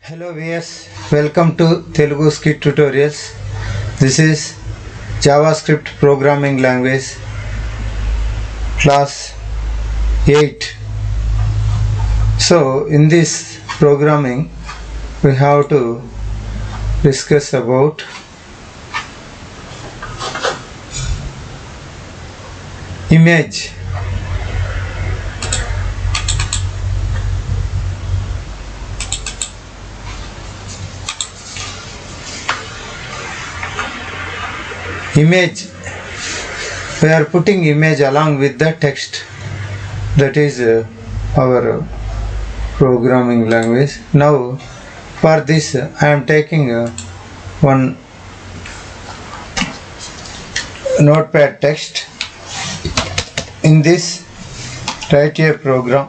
Hello viewers, welcome to Telugu Scit tutorials. This is JavaScript programming language class 8. So in this programming we have to discuss about image. Image, we are putting image along with the text. That is our programming language. Now for this I am taking one notepad text. In this write a program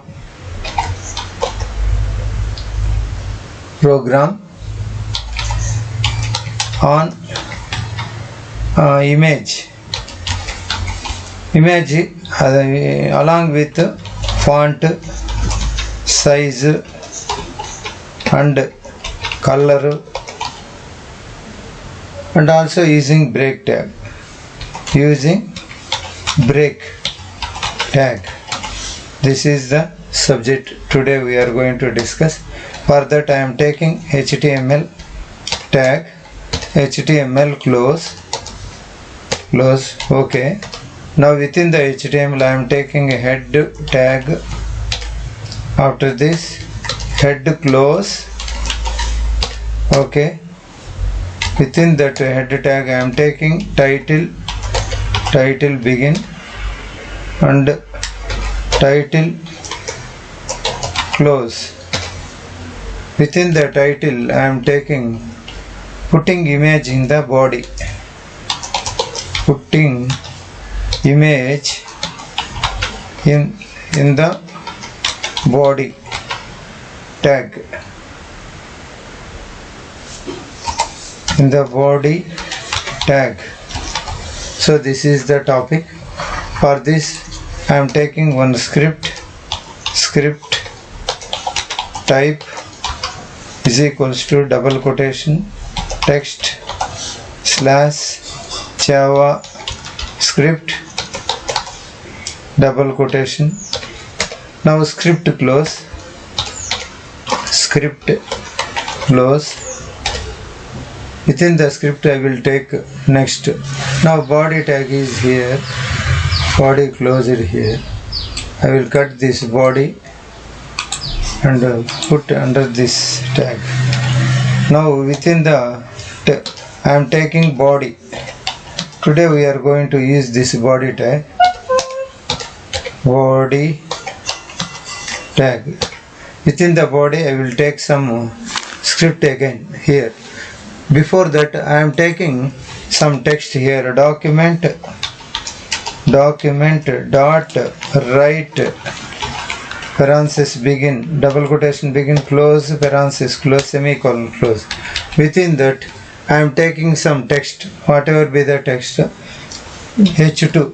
on image along with font, size and color, and also using break tag. This is the subject today we are going to discuss. For that I am taking HTML tag, HTML close. Okay. Now within the HTML I am taking a head tag. After this head close. Okay. Within that head tag I am taking title begin and title close. Within the title I am putting image in the body. Putting image in the body tag. So this is the topic. For this I am taking one script type is equals to double quotation text / JavaScript double quotation. Now script close. Within the script I will take next. Now body tag is here, body closed here. I will cut this body and put under this tag. Now within the I am taking body. Today we are going to use this body tag. Within the body I will take some script again here. Before that I am taking some text here. Document dot write parenthesis begin, double quotation begin, close parenthesis close, semicolon close. Within that I am taking some text, whatever be the text. H2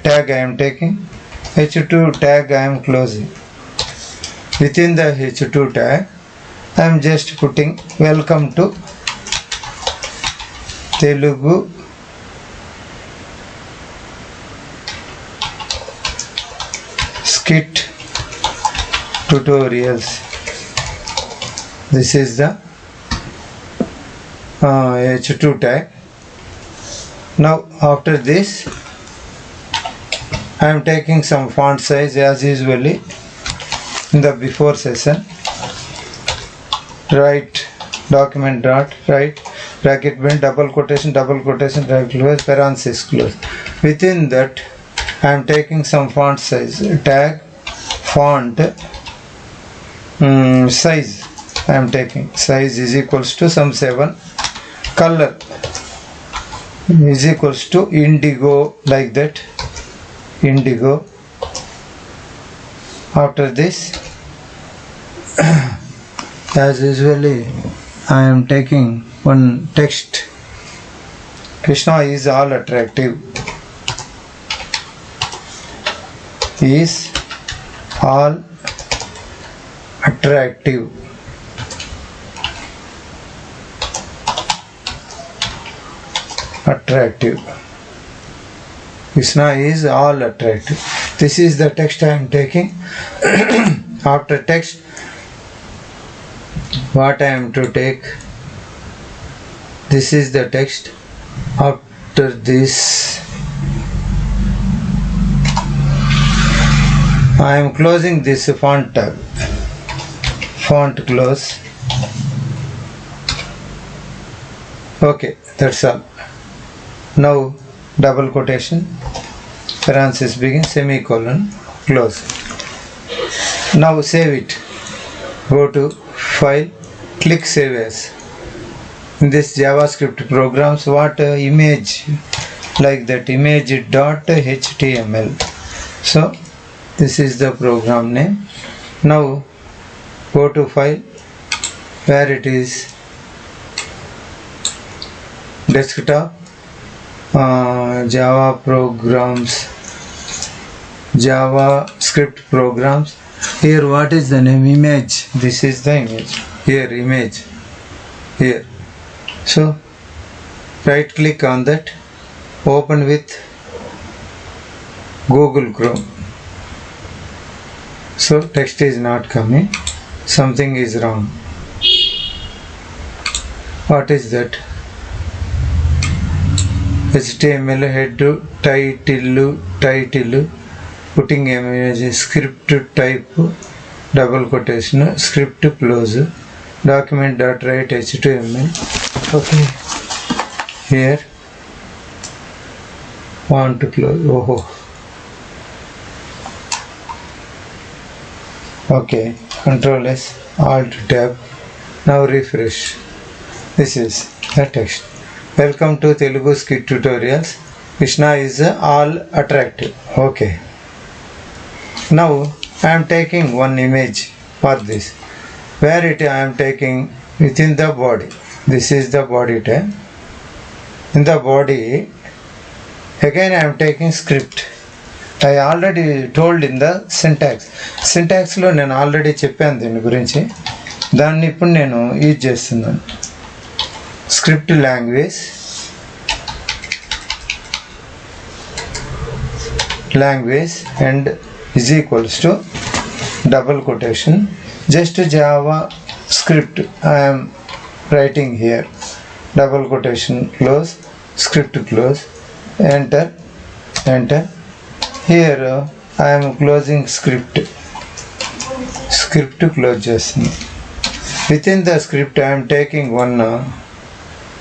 tag I am taking. H2 tag I am closing. Within the H2 tag I am just putting welcome to Telugu Scit tutorials. This is the H2 tag. Now after this I am taking some font size as usually in the before session. Write document dot write bracket bin double quotation bracket close parenthesis close. Within that I am taking some font size tag font size. I am taking size is equals to some 7. Color is equals to indigo, like that, indigo. After this as usually I am taking one text. Krishna is all attractive. attractive. Krishna is all attractive. This is the text I am taking. After text, what I am to take? This is the text. After this, I am closing this font tab. Font close. Okay, that's all. Now double quotation, parenthesis begin, semicolon, close. Now save it. Go to file, click save as. In this JavaScript programs, what image like that, image.html. So this is the program name. Now go to file, where it is desktop, Java programs, JavaScript programs. Here what is the name? Image. This is the image. Here image. Here. So right click on that, open with Google Chrome. So text is not coming. Something is wrong. What is that? HTML head to title, putting image, script type, double quotation, script close, document.write HTML. Okay, here want to close. Oh, okay, Control S, Alt Tab. Now refresh. This is the text. Welcome to Telugu Scit tutorials. Krishna is all attractive. Okay. Now I am taking one image for this. Where it I am taking within the body. This is the body tag. In the body, again I am taking script. I already told in the syntax. Syntax lo nenu already cheppanu dini gurinchi. Danni ippudu nenu use chestunnanu. Script language and is equals to double quotation, just JavaScript I am writing here, double quotation close, script close, enter. Here I am closing script close chestunu. Within the script I am taking one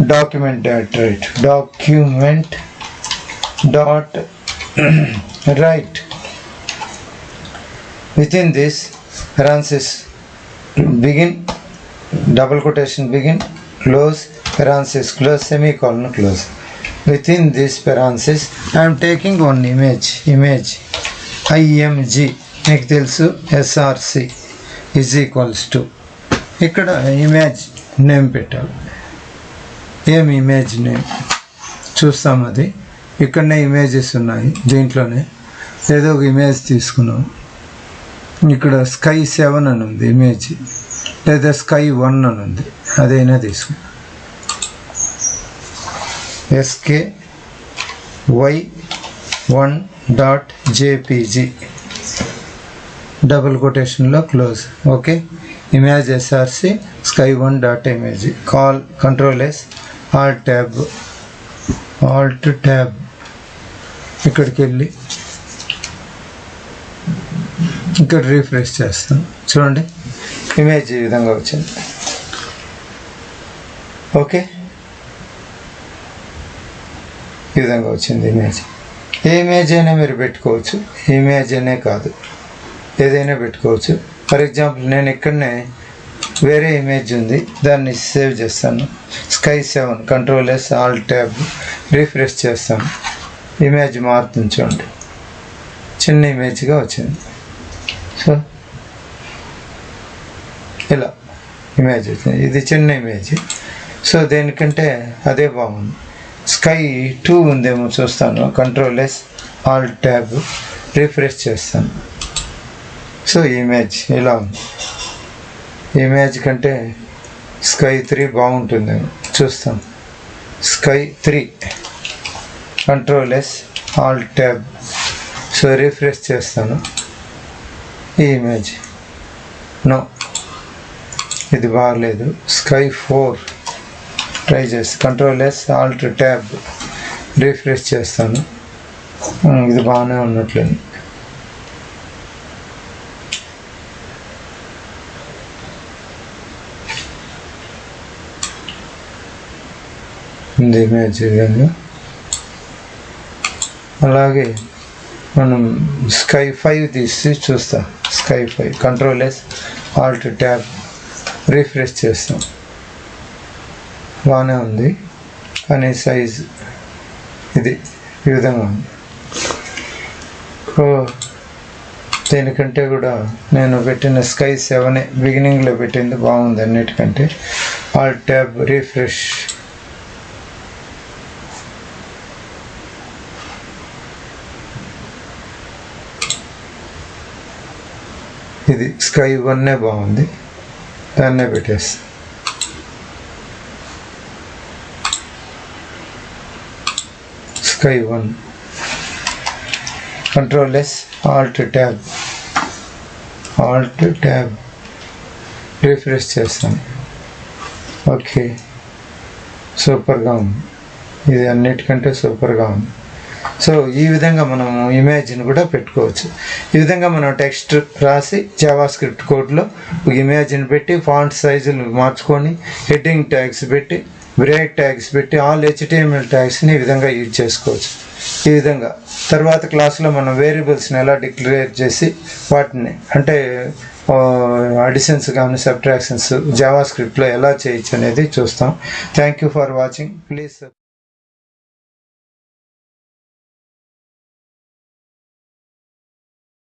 document.write, document.write. Within this parenthesis begin, double quotation begin, close, parenthesis close, semicolon close. Within this parenthesis I am taking one image img, మీకు తెలుసు src is equals to, ఇక్కడ image name పెట్టాలి. ఏం image name చూస్తాం, అది ఇక్కడనే images ఉన్నాయి. దీంట్లోనే ఏదో ఒక ఇమేజ్ తీసుకున్నాం. ఇక్కడ స్కై 7 అని ఉంది ఇమేజ్, లేదా స్కై 1 అని ఉంది, అదైనా తీసుకున్నాం. sky1.jpg డబుల్ కొటేషన్లో close. Okay, image src sky1.img. Call control S, alt tab ఇక్కడికి వెళ్ళి ఇక్కడ రీఫ్రెష్ చేస్తాం. చూడండి ఇమేజ్ ఈ విధంగా వచ్చింది. ఓకే, ఈ విధంగా వచ్చింది ఇమేజ్. ఏ ఇమేజ్ అయినా మీరు పెట్టుకోవచ్చు, ఇమేజ్ అనే కాదు, ఏదైనా పెట్టుకోవచ్చు. ఫర్ ఎగ్జాంపుల్ నేను ఇక్కడనే వేరే ఇమేజ్ ఉంది, దాన్ని సేవ్ చేస్తాను. Sky 7, control S, alt tab, refresh చేస్తాను. ఇమేజ్ మారుతుంది చూడండి, చిన్న ఇమేజ్గా వచ్చింది. సో ఇలా ఇమేజ్ వచ్చింది, ఇది చిన్న ఇమేజ్. సో దేనికంటే అదే బాగుంది. స్కై 2 ఉందేమో చూస్తాను, control S, alt tab, refresh చేస్తాను. సో ఇమేజ్ ఇలా ఉంది. ఇమేజ్ కంటే స్కై 3 బాగుంటుందేమో చూస్తాం. Sky 3 Ctrl+S Alt+Tab. So refresh చేస్తాను ఈ ఇమేజ్. నో, ఇది బాగలేదు. Sky 4 ట్రై చేసి Ctrl+S Alt+Tab రిఫ్రెష్ చేస్తాను. ఇది బాగానే ఉన్నట్లేదు. ఇమేజ్ విధంగా. అలాగే మనం Sky 5 తీసి చూస్తాం. Sky 5 Ctrl+S Alt+Tab రిఫ్రెష్ చేస్తాం. బాగానే ఉంది కానీ సైజ్ ఇది ఈ విధంగా ఉంది. దీనికంటే కూడా నేను పెట్టిన Sky 7 బిగినింగ్లో పెట్టింది బాగుంది అన్నిటికంటే. Alt+Tab refresh. ఇది Sky 1 బాగుంది, దాన్నే పెట్టేస్తా. Sky 1 Ctrl+S Alt+Tab రిఫ్రెష్ చేస్తాను. ఓకే, సూపర్గా ఉంది. ఇది అన్నిటికంటే సూపర్గా ఉంది. సో ఈ విధంగా మనము ఇమేజ్ని కూడా పెట్టుకోవచ్చు. ఈ విధంగా మనం టెక్స్ట్ రాసి జావాస్క్రిప్ట్ కోడ్లో ఇమేజ్ని పెట్టి ఫాంట్ సైజులు మార్చుకొని హెడ్డింగ్ ట్యాగ్స్ పెట్టి బ్రేక్ ట్యాగ్స్ పెట్టి ఆల్ HTML ట్యాగ్స్ని ఈ విధంగా యూజ్ చేసుకోవచ్చు. ఈ విధంగా తర్వాత క్లాస్లో మనం వేరియబుల్స్ని ఎలా డిక్లేర్ చేసి వాటిని అంటే అడిషన్స్ కానీ సబ్ట్రాక్షన్స్ జావాస్క్రిప్ట్లో ఎలా చేయొచ్చు అనేది చూస్తాం. Thank you for watching. Please